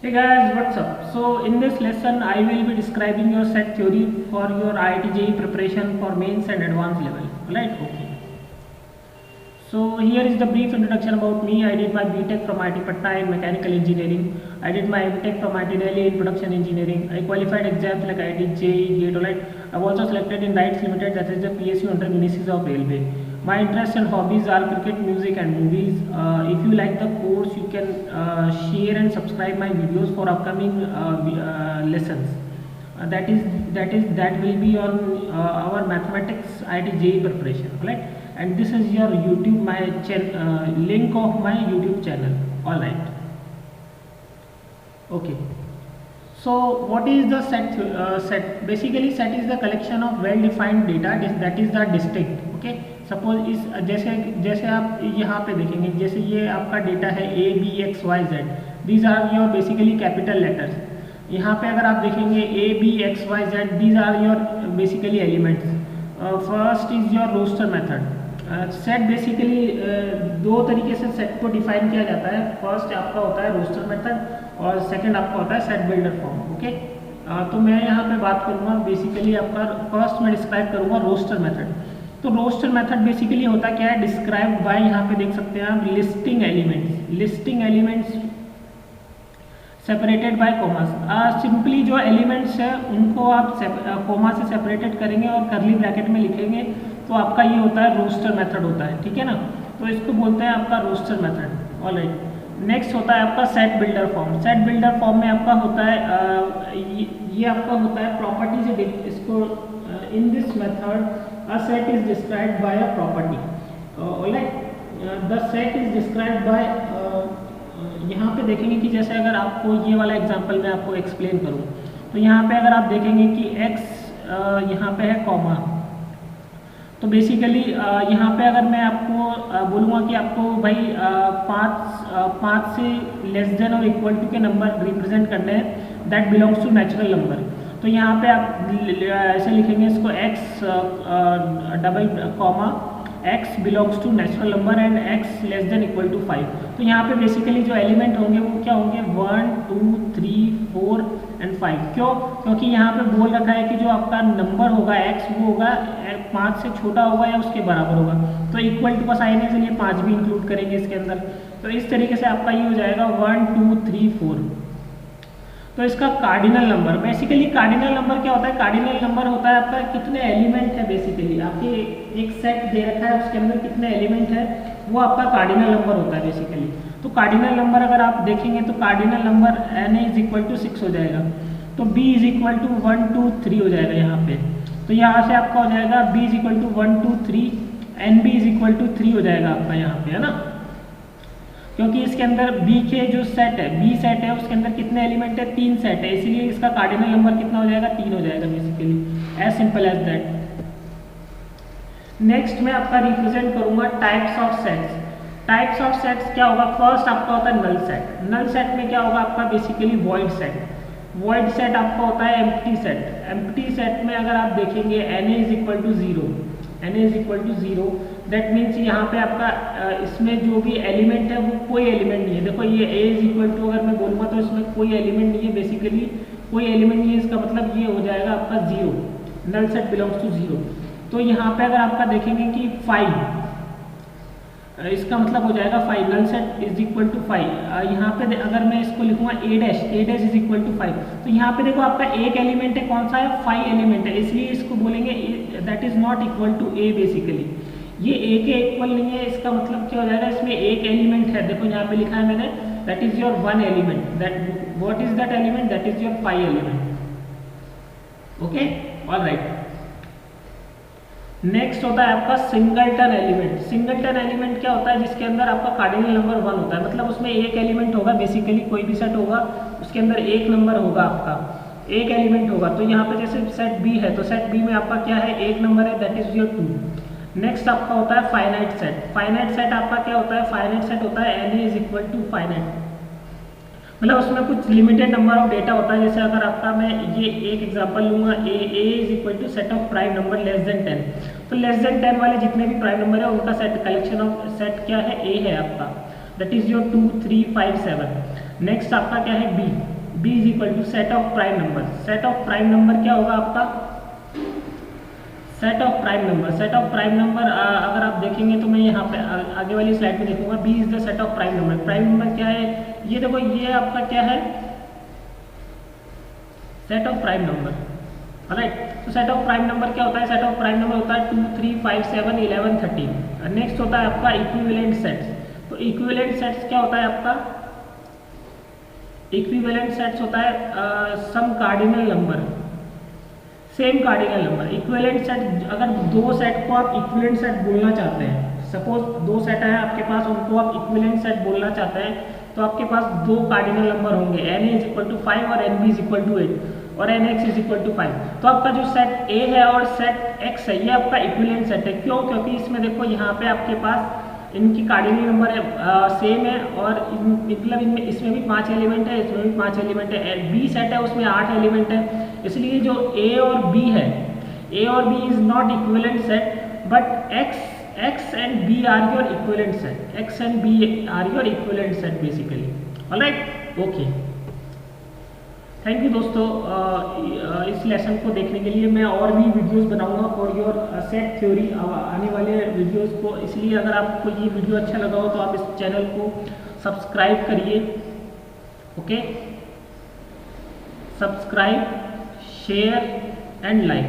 Hey guys, what's up? So in this lesson I will be describing your set theory for your IIT JEE preparation for mains and advanced level. Alright, okay. So here is the brief introduction about me. I did my BTech from IIT Patna in mechanical engineering. I did my MTech from IIT Delhi in production engineering. I qualified exams like IIT JEE, GATE, alright. I've also selected in RITES Limited, that is the PSU under Ministries of Railway. My interests and hobbies are cricket, music and movies. If you like the course, you can share and subscribe my videos for upcoming lessons. That will be on our mathematics IIT JEE preparation, right? And this is your YouTube, my link of my YouTube channel. All right. Okay. So what is the set? Basically, set is the collection of well-defined data. That is the distinct. Okay. Suppose इस जैसे आप यहाँ पे देखेंगे, जैसे ये आपका data है ABXYZ, these are your basically capital letters. यहाँ पे अगर आप देखेंगे ABXYZ, these are your basically elements. First is your roster method. Set basically दो तरीके से सेट को डिफाइन किया जाता है. फर्स्ट आपका होता है रोस्टर मेथड और सेकंड आपका होता है सेट बिल्डर फॉर्म. ओके, तो मैं यहाँ पे बात करूँगा बेसिकली आपका फर्स्ट में डिस्क्राइब करूँगा रोस्टर मेथड. तो रोस्टर मेथड बेसिकली होता क्या है, डिस्क्राइब बाय, यहाँ पे देख सकते हैं आप, listing elements separated by commas. Simply जो एलिमेंट्स है उनको आप कॉमा से सेपरेटेड करेंगे और करली ब्रैकेट में लिखेंगे, तो आपका ये होता है रोस्टर मेथड होता है. ठीक है ना, तो इसको बोलते हैं आपका रोस्टर मेथड. ऑलराइट. नेक्स्ट होता है आपका set builder form. Set builder form में आपका होता है ये आपका होता है प्रॉपर्टी. इसको in this method a set is described by a property. The set is described by यहाँ पे देखेंगे कि जैसे अगर आपको ये वाला एग्जांपल मैं आपको एक्सप्लेन करूँ, तो यहाँ पे अगर आप देखेंगे कि x यहाँ पे है कॉमा, तो बेसिकली यहाँ पे अगर मैं आपको बोलूँगा कि आपको भाई पाँच से लेस देन और इक्वल टू के नंबर रिप्रेजेंट करने हैं, that belongs to natural number. तो यहाँ पे आप ऐसे लिखेंगे इसको x double comma x belongs to natural number and x less than equal to 5. तो यहाँ पे बेसिकली जो एलिमेंट होंगे वो क्या होंगे, 1 2 3 4 एंड 5. क्यों? क्योंकि यहाँ पे बोल रखा है कि जो आपका नंबर होगा x वो होगा 5 से छोटा होगा या उसके बराबर होगा. तो इक्वल टू का साइन है, इसलिए 5 भी इंक्लूड करेंगे इसके अंदर. तो इस तरीके से आपका ये हो जाएगा 1 2 3 4. तो इसका cardinal number, basically cardinal number क्या होता है, कार्डिनल नंबर होता है आपका कितने एलिमेंट है. बेसिकली आपके एक सेट दे रखा है, उसके अंदर कितने एलिमेंट है, वो आपका कार्डिनल नंबर होता है बेसिकली. तो कार्डिनल नंबर अगर आप देखेंगे तो cardinal number n is equal to 6 हो जाएगा. तो b इज इक्वल टू 1 2 3 हो जाएगा यहाँ पे. तो यहाँ से आपका हो जाएगा b is equal to 1 2 3, nb is equal to 3 हो जाएगा आपका यहाँ पे, है ना. क्योंकि इसके अंदर B के जो सेट है, B सेट है, उसके अंदर कितने एलिमेंट है, 3 सेट है, इसीलिए इसका कार्डिनल नंबर कितना हो जाएगा, 3 हो जाएगा basically. As simple as that. Next मैं आपका रिप्रेजेंट करूंगा types of sets. Types of sets क्या होगा, फर्स्ट आपका होता है नल सेट. नल सेट में क्या होगा आपका basically void set. Void set आपका होता है एम्प्टी सेट. एम्प्टी सेट में अगर आप देखेंगे n is equal to 0, n is equal to 0, that means यहाँ पे आपका इसमें जो भी एलिमेंट है वो कोई एलिमेंट नहीं है. देखो ये a इज इक्वल टू अगर मैं बोलूँगा तो इसमें कोई एलिमेंट नहीं है, बेसिकली कोई एलिमेंट नहीं है. इसका मतलब ये हो जाएगा आपका 0, नल सेट बिलोंग्स टू 0. तो यहाँ पे अगर आपका देखेंगे कि 5, इसका मतलब हो जाएगा 5, null set is equal to 5. यहाँ पे अगर मैं इसको लिखूंगा a dash is equal to 5, तो यहाँ पे देखो आपका एक एलिमेंट है, कौन सा है, 5 एलिमेंट है, इसलिए इसको बोलेंगे that is not equal to a. Basically ये a के इक्वल नहीं है, इसका मतलब क्या हो जाएगा, इसमें एक एलिमेंट है. देखो यहाँ पे लिखा है मैंने, that is your 1 element. That what is that element, that is your 5 element. Okay, alright. Next होता है आपका सिंगलटन एलिमेंट. सिंगलटन एलिमेंट क्या होता है, जिसके अंदर आपका कार्डिनल नंबर 1 होता है. मतलब उसमें एक एलिमेंट होगा, बेसिकली कोई भी सेट होगा उसके अंदर एक नंबर होगा, आपका एक एलिमेंट होगा. तो यहाँ पे जैसे सेट बी है, तो सेट बी में आपका क्या है, एक नंबर है, दैट इज योर 2. नेक्स्ट आपका होता है फाइनाइट सेट. फाइनाइट सेट आपका क्या होता है, फाइनाइट सेट होता है n is equal to finite. मतलब उसमें कुछ लिमिटेड नंबर ऑफ डेटा होता है. जैसे अगर आपका मैं ये एक एग्जांपल लूंगा, a is equal to set of prime number less than 10. तो लेस देन 10 वाले जितने भी प्राइम नंबर है उनका सेट, कलेक्शन ऑफ सेट क्या है, a है आपका. That is your 2 3 5 7. नेक्स्ट आपका क्या है B. B is equal to set of prime number. Set of prime number क्या होगा आपका? Set of prime number, set of prime number अगर आप देखेंगे तो मैं यहाँ पे आगे वाली स्लाइड में देखूंगा। B is the set of prime number. Prime number क्या है? ये देखो, ये आपका क्या है? Set of prime number. Right, तो सेट ऑफ प्राइम नंबर क्या होता है? सेट ऑफ प्राइम नंबर होता है 2, 3, 5, 7, 11, 13। नेक्स्ट होता है आपका इक्विवेलेंट सेट्स। तो इक्विवेलेंट सेट्स क्या होता है आपका? इक्विवेलेंट सेट्स होता है some cardinal number, same cardinal number. Equivalent set, अगर दो सेट को आप इक्विवेलेंट सेट बोलना चाहते हैं, सपोज दो सेट है आपके पास, उनको आप इक्विवेलेंट सेट बोलना चाहते हैं, तो आपके पास दो कार्डिनल नंबर होंगे, एन इज इक्वल टू 5 और N B is equal to 8 और N X is equal to 5। तो आपका जो सेट ए है और सेट एक्स है, ये आपका इक्विवेलेंट सेट है। क्यों? क्योंकि इसमें देखो यहाँ पे आपके पास इनकी कार्डिनल नंबर सेम है, और मतलब इनमें इसमें भी 5 एलिमेंट है, इसमें भी 5 एलिमेंट है। बी सेट है, उसमें 8 एलिमेंट है। इसलिए जो ए और बी है, ए और B is not equivalent set, but X and B are your equivalent set. X and B are your equivalent set basically. Alright, okay, thank you दोस्तों। इस लेसन को देखने के लिए मैं और भी वीडियोस बनाऊंगा फॉर योर सेट थ्योरी, आने वाले वीडियोस को। इसलिए अगर आपको ये वीडियो अच्छा लगा हो तो आप इस चैनल को सब्सक्राइब करिए। Okay, subscribe, share and like.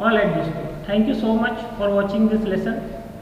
Alright दोस्तों, thank you so much for watching this lesson.